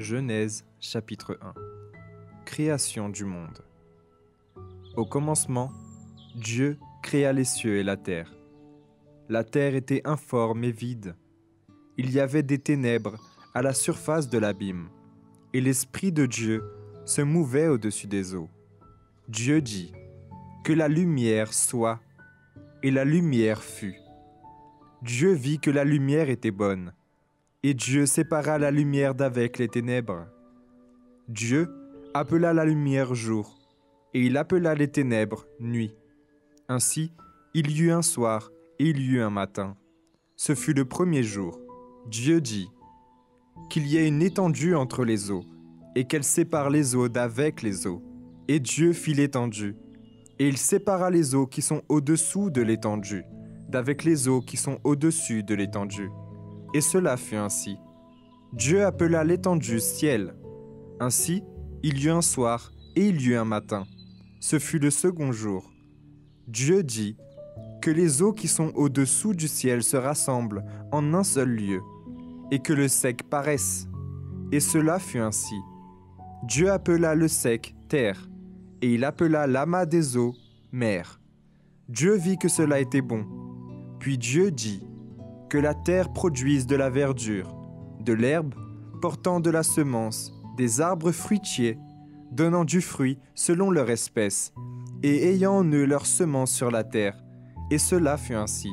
Genèse chapitre 1. Création du monde. Au commencement, Dieu créa les cieux et la terre. La terre était informe et vide. Il y avait des ténèbres à la surface de l'abîme, et l'Esprit de Dieu se mouvait au-dessus des eaux. Dieu dit, « Que la lumière soit », et la lumière fut. Dieu vit que la lumière était bonne, et Dieu sépara la lumière d'avec les ténèbres. Dieu appela la lumière jour, et il appela les ténèbres nuit. Ainsi, il y eut un soir et il y eut un matin. Ce fut le premier jour. Dieu dit, qu'il y ait une étendue entre les eaux, et qu'elle sépare les eaux d'avec les eaux. Et Dieu fit l'étendue, et il sépara les eaux qui sont au-dessous de l'étendue, d'avec les eaux qui sont au-dessus de l'étendue. Et cela fut ainsi. Dieu appela l'étendue ciel. Ainsi, il y eut un soir et il y eut un matin. Ce fut le second jour. Dieu dit, que les eaux qui sont au-dessous du ciel se rassemblent en un seul lieu, et que le sec paraisse. Et cela fut ainsi. Dieu appela le sec terre, et il appela l'amas des eaux mer. Dieu vit que cela était bon. Puis Dieu dit, que la terre produise de la verdure, de l'herbe portant de la semence, des arbres fruitiers, donnant du fruit selon leur espèce, et ayant en eux leur semence sur la terre. Et cela fut ainsi.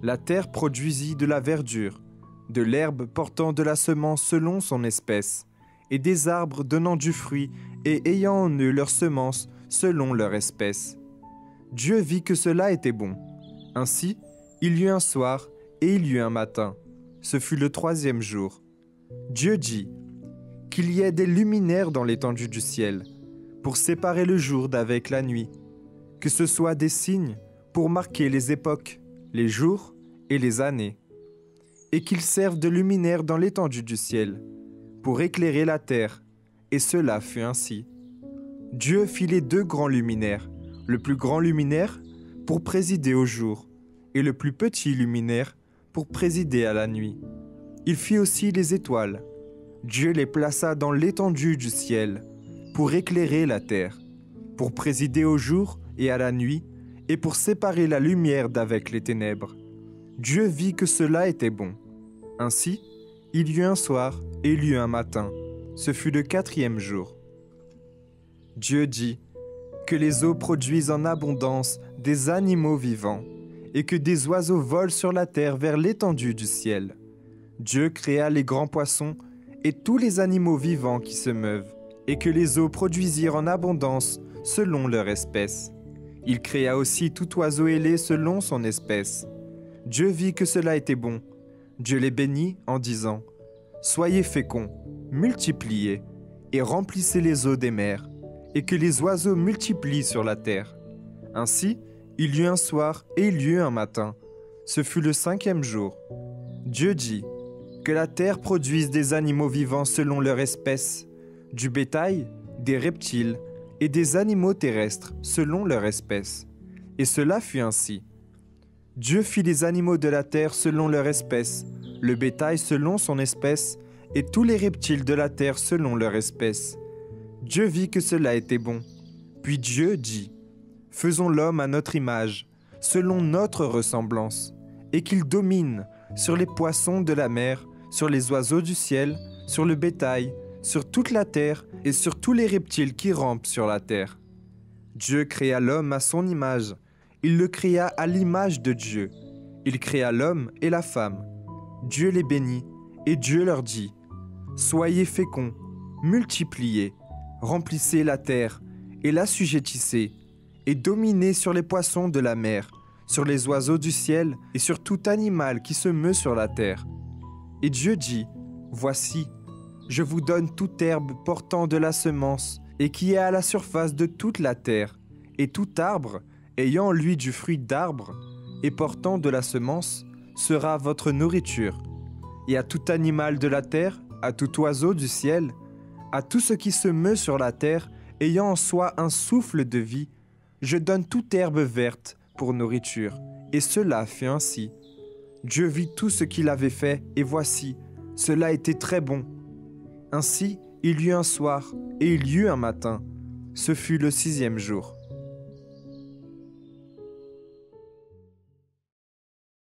La terre produisit de la verdure, de l'herbe portant de la semence selon son espèce, et des arbres donnant du fruit et ayant en eux leur semence selon leur espèce. Dieu vit que cela était bon. Ainsi, il y eut un soir et il y eut un matin. Ce fut le troisième jour. Dieu dit, qu'il y ait des luminaires dans l'étendue du ciel, pour séparer le jour d'avec la nuit, que ce soit des signes pour marquer les époques, les jours et les années, et qu'ils servent de luminaires dans l'étendue du ciel, pour éclairer la terre, et cela fut ainsi. Dieu fit les deux grands luminaires, le plus grand luminaire pour présider au jour, et le plus petit luminaire pour présider à la nuit. Il fit aussi les étoiles. Dieu les plaça dans l'étendue du ciel, pour éclairer la terre, pour présider au jour et à la nuit, et pour séparer la lumière d'avec les ténèbres. Dieu vit que cela était bon. Ainsi, il y eut un soir et il y eut un matin. Ce fut le quatrième jour. Dieu dit, que les eaux produisent en abondance des animaux vivants, et que des oiseaux volent sur la terre vers l'étendue du ciel. Dieu créa les grands poissons et tous les animaux vivants qui se meuvent, et que les eaux produisirent en abondance selon leur espèce. Il créa aussi tout oiseau ailé selon son espèce. Dieu vit que cela était bon. Dieu les bénit en disant, « Soyez féconds, multipliez, et remplissez les eaux des mers, et que les oiseaux multiplient sur la terre. » Ainsi, il y eut un soir et il y eut un matin. Ce fut le cinquième jour. Dieu dit, « Que la terre produise des animaux vivants selon leur espèce, du bétail, des reptiles, et des animaux terrestres selon leur espèce. » Et cela fut ainsi. Dieu fit les animaux de la terre selon leur espèce, le bétail selon son espèce, et tous les reptiles de la terre selon leur espèce. Dieu vit que cela était bon. Puis Dieu dit, « Faisons l'homme à notre image, selon notre ressemblance, et qu'il domine sur les poissons de la mer, sur les oiseaux du ciel, sur le bétail, sur toute la terre et sur tous les reptiles qui rampent sur la terre. » Dieu créa l'homme à son image. Il le créa à l'image de Dieu. Il créa l'homme et la femme. Dieu les bénit, et Dieu leur dit, « Soyez féconds, multipliez, remplissez la terre, et l'assujettissez, et dominez sur les poissons de la mer, sur les oiseaux du ciel, et sur tout animal qui se meut sur la terre. » Et Dieu dit, « Voici, je vous donne toute herbe portant de la semence, et qui est à la surface de toute la terre, et tout arbre, ayant en lui du fruit d'arbre, et portant de la semence, sera votre nourriture. Et à tout animal de la terre, à tout oiseau du ciel, à tout ce qui se meut sur la terre, ayant en soi un souffle de vie, je donne toute herbe verte pour nourriture. » Et cela fut ainsi. Dieu vit tout ce qu'il avait fait, et voici, cela était très bon. Ainsi, il y eut un soir, et il y eut un matin. Ce fut le 6e jour.